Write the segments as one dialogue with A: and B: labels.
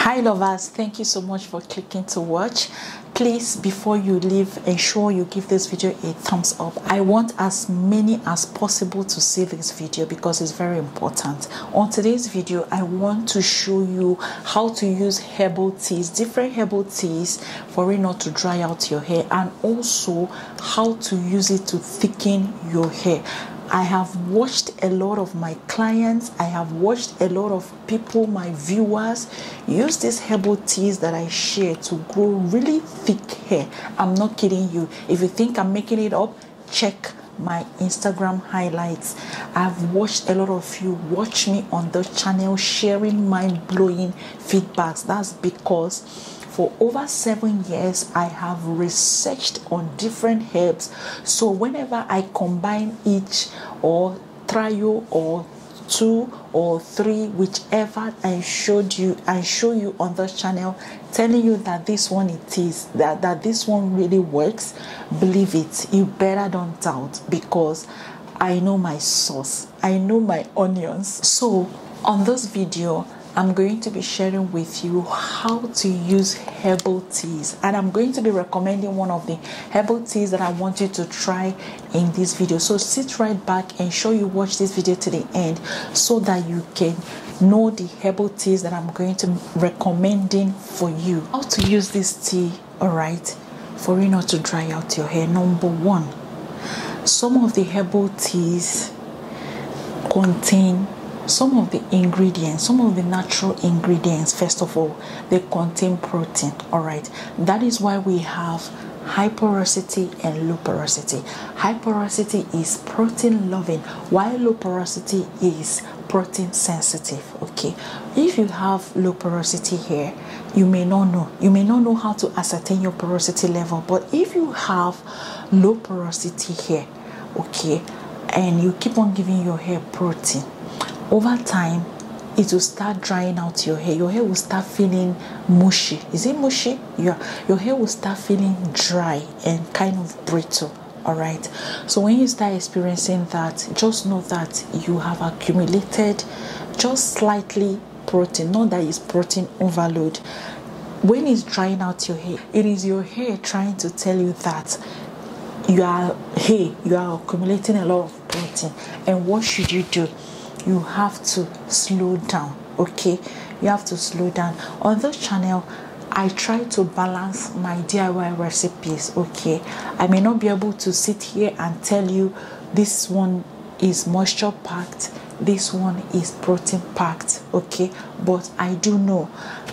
A: Hi lovers, thank you so much for clicking to watch. Please, before you leave, ensure you give this video a thumbs up. I want as many as possible to see this video because it's very important. On today's video, I want to show you how to use herbal teas, different herbal teas for it not to dry out your hair, and also how to use it to thicken your hair. I have watched a lot of my clients, I have watched a lot of people, my viewers, use these herbal teas that I share to grow really thick hair. I'm not kidding you. If you think I'm making it up, check my Instagram highlights. I've watched a lot of you watch me on the channel sharing mind-blowing feedbacks. That's because for over 7 years, I have researched on different herbs. So whenever I combine each or trio or 2 or 3, whichever I show you on the channel, telling you that this one it is, that this one really works, believe it. You better don't doubt, because I know my sauce. I know my onions. So on this video, I'm going to be sharing with you how to use herbal teas, and I'm going to be recommending one of the herbal teas that I want you to try in this video. So sit right back, ensure you watch this video to the end so that you can know the herbal teas that I'm going to be recommending for you. How to use this tea, all right, for you not to dry out your hair. Number 1, some of the herbal teas contain some of the ingredients, some of the natural ingredients. First of all, they contain protein, all right. That is why we have high porosity and low porosity. High porosity is protein loving, while low porosity is protein sensitive. Okay, if you have low porosity hair, you may not know how to ascertain your porosity level. But if you have low porosity hair, okay, and you keep on giving your hair protein, over time it will start drying out your hair. Your hair will start feeling mushy. Is it mushy? Yeah. Your hair will start feeling dry and kind of brittle. All right. So when you start experiencing that, just know that you have accumulated just slightly protein, not that it's protein overload. When it's drying out your hair, it is your hair trying to tell you that you are accumulating a lot of protein. And what should you do? You have to slow down. Okay, you have to slow down. On this channel, I try to balance my DIY recipes. Okay, I may not be able to sit here and tell you this one is moisture packed, this one is protein packed. Okay, but I do know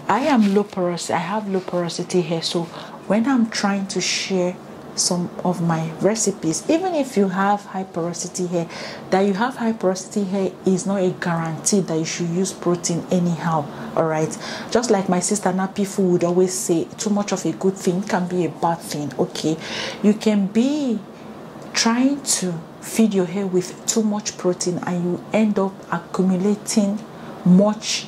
A: I am low porosity. I have low porosity hair. So when I'm trying to share some of my recipes, even if you have high porosity hair, that you have high porosity hair is not a guarantee that you should use protein anyhow. All right, just like my sister Napifu would always say, too much of a good thing can be a bad thing. Okay, you can be trying to feed your hair with too much protein and you end up accumulating much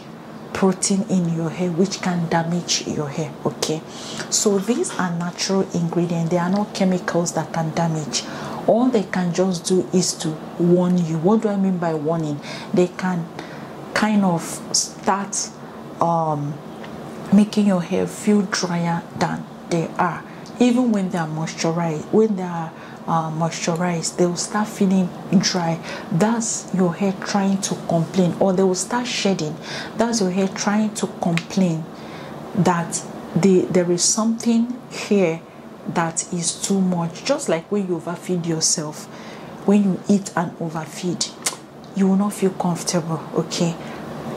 A: protein in your hair, which can damage your hair. Okay, so these are natural ingredients. They are not chemicals that can damage. All they can just do is to warn you. What do I mean by warning? They can kind of start making your hair feel drier than they are. Even when they are moisturized, they will start feeling dry. That's your hair trying to complain. Or they will start shedding. That's your hair trying to complain that there is something here that is too much. Just like when you overfeed yourself, when you eat and overfeed, you will not feel comfortable. Okay,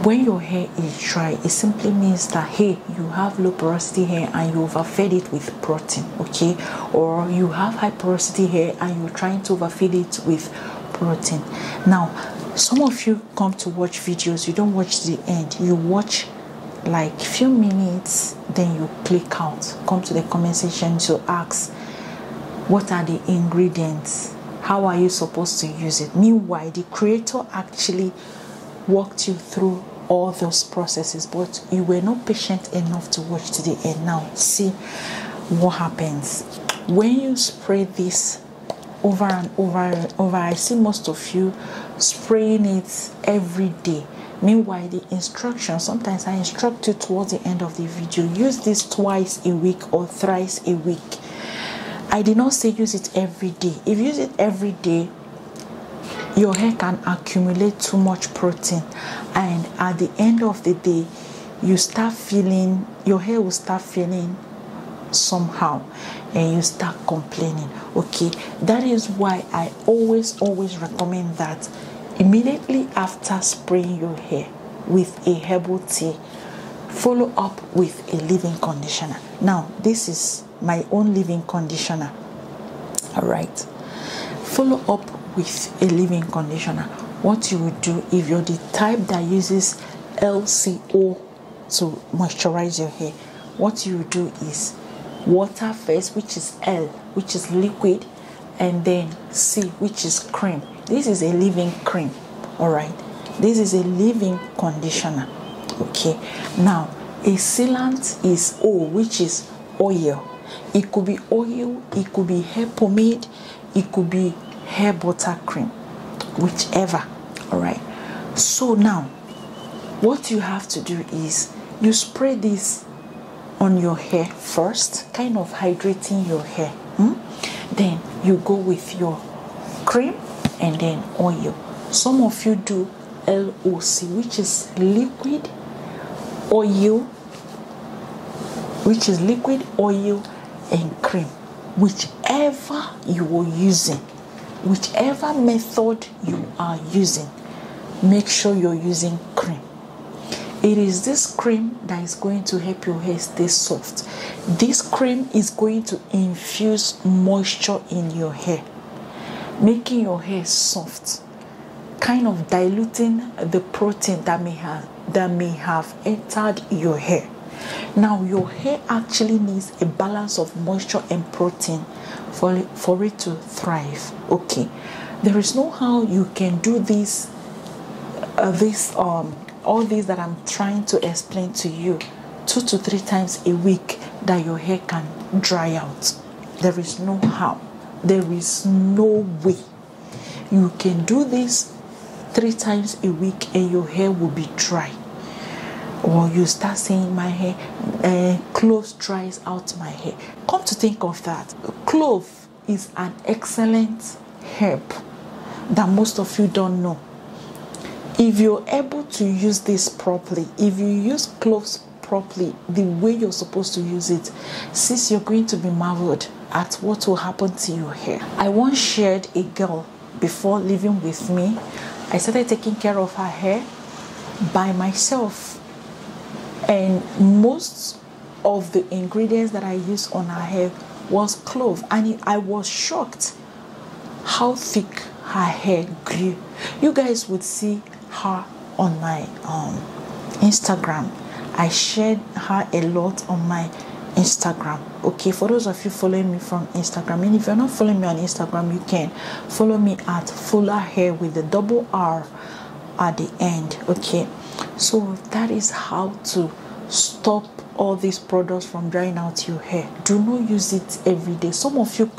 A: when your hair is dry, it simply means that, hey, you have low porosity hair and you overfed it with protein. Okay, or you have high porosity hair and you're trying to overfeed it with protein. Now, some of you come to watch videos, you don't watch the end. You watch like few minutes, then you click out, come to the comment section to ask, what are the ingredients? How are you supposed to use it? Meanwhile, the creator actually walked you through all those processes, but you were not patient enough to watch to the end. Now, see what happens when you spray this over and over and over. I see most of you spraying it every day. Meanwhile, the instructions, sometimes I instruct you towards the end of the video, use this twice a week or thrice a week. I did not say use it every day. If you use it every day, your hair can accumulate too much protein, and at the end of the day, you start feeling, your hair will start feeling somehow, and you start complaining. Okay, that is why I always recommend that immediately after spraying your hair with a herbal tea, follow up with a leave-in conditioner. Now, this is my own leave-in conditioner. All right, follow up with a leave-in conditioner. What you would do, if you're the type that uses LCO to moisturize your hair, what you would do is water first, which is L, which is liquid, and then C, which is cream. This is a leave-in cream. All right, this is a leave-in conditioner. Okay, now a sealant is O, which is oil. It could be oil, it could be hair pomade, it could be hair butter cream, whichever. All right, so now what you have to do is you spray this on your hair first, kind of hydrating your hair. Then you go with your cream and then oil. Some of you do LOC, which is liquid oil, and cream. Whichever you are using, whichever method you are using, make sure you're using cream. It is this cream that is going to help your hair stay soft. This cream is going to infuse moisture in your hair, making your hair soft, kind of diluting the protein that may have entered your hair. Now, your hair actually needs a balance of moisture and protein for it to thrive. Okay, there is no how you can do this all these that I'm trying to explain to you 2 to 3 times a week that your hair can dry out. There is no how. There is no way. You can do this 3 times a week and your hair will be dry. Or you start saying my hair, clove dries out my hair. Come to think of that, clove is an excellent herb that most of you don't know. If you're able to use this properly, if you use cloves properly, the way you're supposed to use it, sis, you're going to be marveled at what will happen to your hair. I once shared a girl before living with me. I started taking care of her hair by myself, and most of the ingredients that I used on her hair was clove, and I was shocked how thick her hair grew. You guys would see her on my Instagram. I shared her a lot on my Instagram. Okay, for those of you following me from Instagram, and if you're not following me on Instagram, you can follow me at Fuller Hair with the double R at the end. Okay, so that is how to stop all these products from drying out your hair. Do not use it every day. Some of you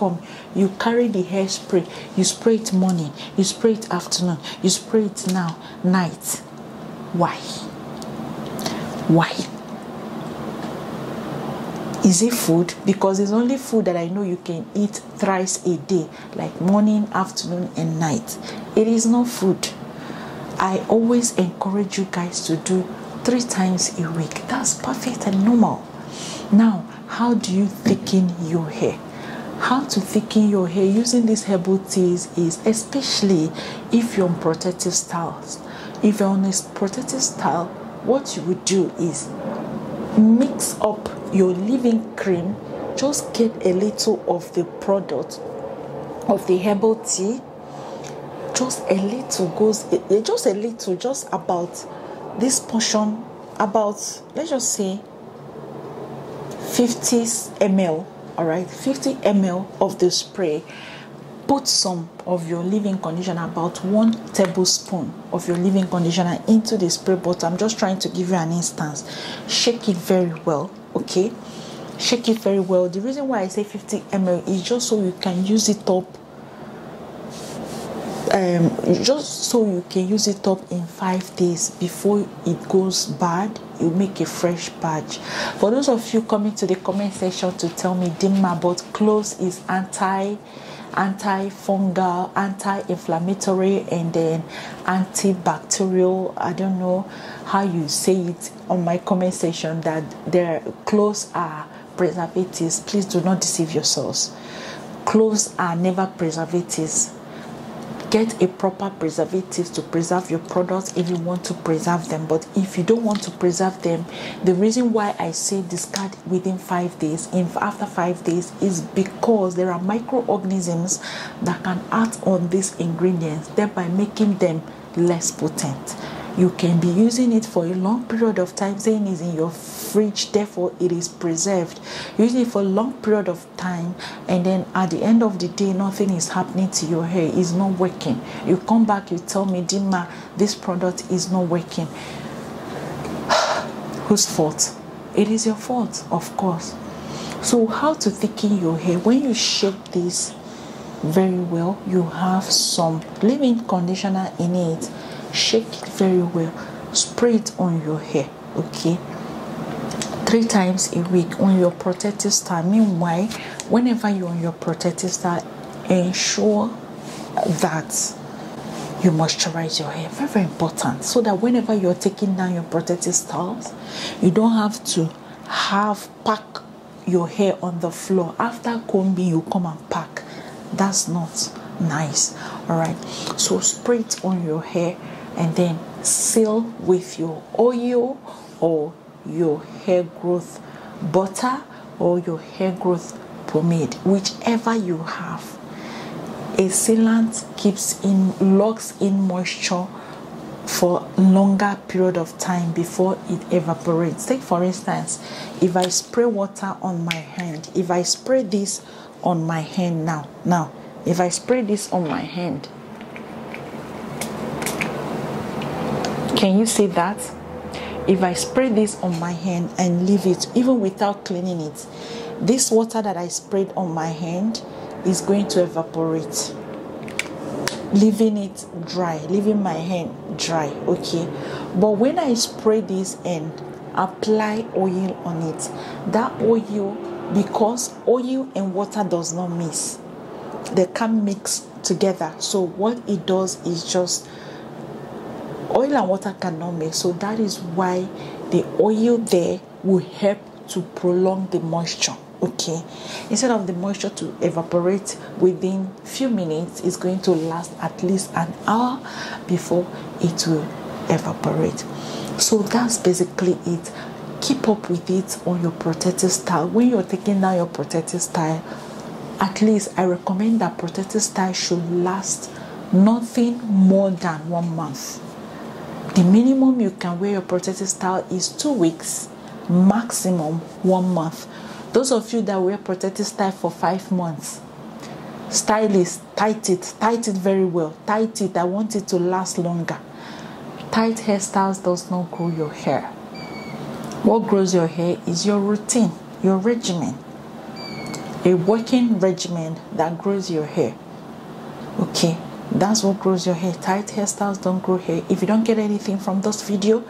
A: you carry the hairspray, you spray it morning, you spray it afternoon, you spray it now night. Why? Is it food? Because it's only food that I know you can eat thrice a day, like morning, afternoon, and night. It is not food. I always encourage you guys to do 3 times a week. That's perfect and normal. Now, how do you thicken your hair? How to thicken your hair using these herbal teas is, especially if you're on protective styles. If you're on a protective style, what you would do is mix up your leave-in cream. Just get a little of the product of the herbal tea. Just a little goes, just a little, just about this portion, about, let's just say 50 ml. All right, 50 ml of the spray. Put some of your leave-in conditioner, about 1 tablespoon of your leave-in conditioner into the spray bottle. I'm just trying to give you an instance. Shake it very well. Okay, shake it very well. The reason why I say 50 ml is just so you can use it up just so you can use it up in 5 days before it goes bad. You make a fresh batch. For those of you coming to the comment section to tell me, Dimma, but cloves is anti-fungal, anti-inflammatory, and then antibacterial, I don't know how you say it, on my comment section, that their cloves are preservatives. Please do not deceive yourselves. Cloves are never preservatives. Get a proper preservative to preserve your products if you want to preserve them. But if you don't want to preserve them, the reason why I say discard within 5 days, after 5 days, is because there are microorganisms that can act on these ingredients, thereby making them less potent. You can be using it for a long period of time, saying it's in your fridge, therefore it is preserved. Using it for a long period of time, and then at the end of the day, nothing is happening to your hair. It's not working. You come back, you tell me, Dimma, this product is not working. Whose fault? It is your fault, of course. So how to thicken your hair? When you shake this very well, you have some leave-in conditioner in it. Shake it very well, spray it on your hair, okay, 3 times a week on your protective style. Meanwhile, whenever you're on your protective style, ensure that you moisturize your hair. Very, very important, so that whenever you're taking down your protective styles, you don't have to pack your hair on the floor. After combing, you come and pack. That's not nice. All right, so spray it on your hair and then seal with your oil or your hair growth butter or your hair growth pomade, whichever you have. A sealant locks in moisture for longer period of time before it evaporates. Take for instance, if I spray water on my hand, if I spray this on my hand now, if I spray this on my hand, can you see that? If I spray this on my hand and leave it, even without cleaning it, this water that I sprayed on my hand is going to evaporate, leaving it dry, leaving my hand dry, okay? But when I spray this and apply oil on it, that oil, because oil and water does not mix, they can't mix together. So what it does is just, oil and water cannot mix, so that is why the oil there will help to prolong the moisture, okay? Instead of the moisture to evaporate within few minutes, it's going to last at least an hour before it will evaporate. So that's basically it. Keep up with it on your protective style. When you're taking down your protective style, at least I recommend that protective style should last nothing more than 1 month. The minimum you can wear your protective style is 2 weeks, maximum 1 month. Those of you that wear protective style for 5 months, stylists, tight it very well. Tight it. I want it to last longer. Tight hairstyles does not grow your hair. What grows your hair is your routine, your regimen. A working regimen that grows your hair, okay? That's what grows your hair. Tight hairstyles don't grow hair. If you don't get anything from this video,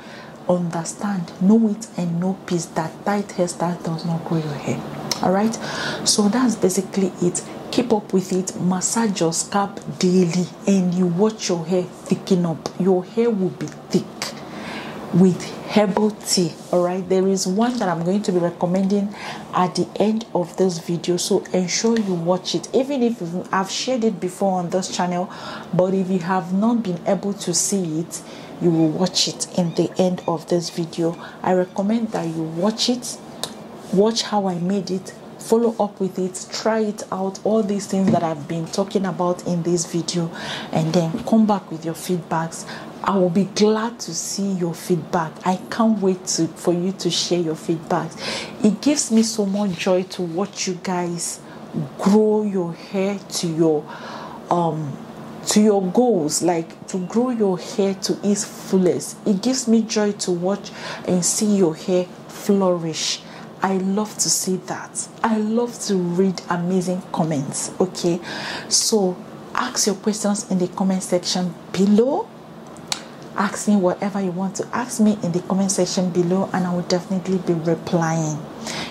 A: understand, know it and know peace that tight hairstyle does not grow your hair. All right, so that's basically it. Keep up with it. Massage your scalp daily and you watch your hair thicken up. Your hair will be thick with herbal tea. All right, there is one that I'm going to be recommending at the end of this video, so ensure you watch it. Even if I've shared it before on this channel, but if you have not been able to see it, you will watch it in the end of this video. I recommend that you watch it, watch how I made it, follow up with it, try it out, all these things that I've been talking about in this video, and then come back with your feedbacks. I will be glad to see your feedback. I can't wait for you to share your feedbacks. It gives me so much joy to watch you guys grow your hair to your goals, like to grow your hair to its fullest. It gives me joy to watch and see your hair flourish. I love to see that. I love to read amazing comments, okay? So ask your questions in the comment section below. Ask me whatever you want to ask me in the comment section below, and I will definitely be replying.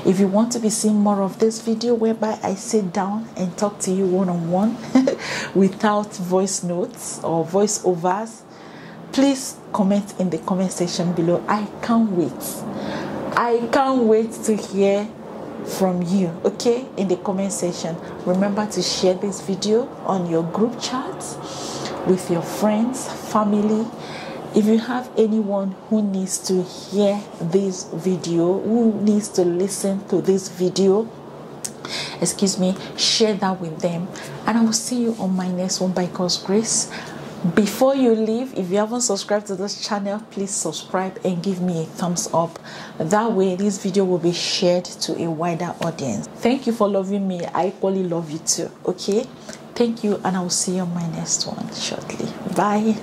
A: If you want to be seeing more of this video whereby I sit down and talk to you one-on-one without voice notes or voiceovers, please comment in the comment section below. I can't wait to hear from you, okay, in the comment section. Remember to share this video on your group chats with your friends, family. If you have anyone who needs to hear this video, who needs to listen to this video, share that with them. And I will see you on my next one by God's grace. Before you leave, if you haven't subscribed to this channel, please subscribe and give me a thumbs up. That way this video will be shared to a wider audience. Thank you for loving me. I equally love you too, okay? Thank you, and I will see you on my next one shortly. Bye.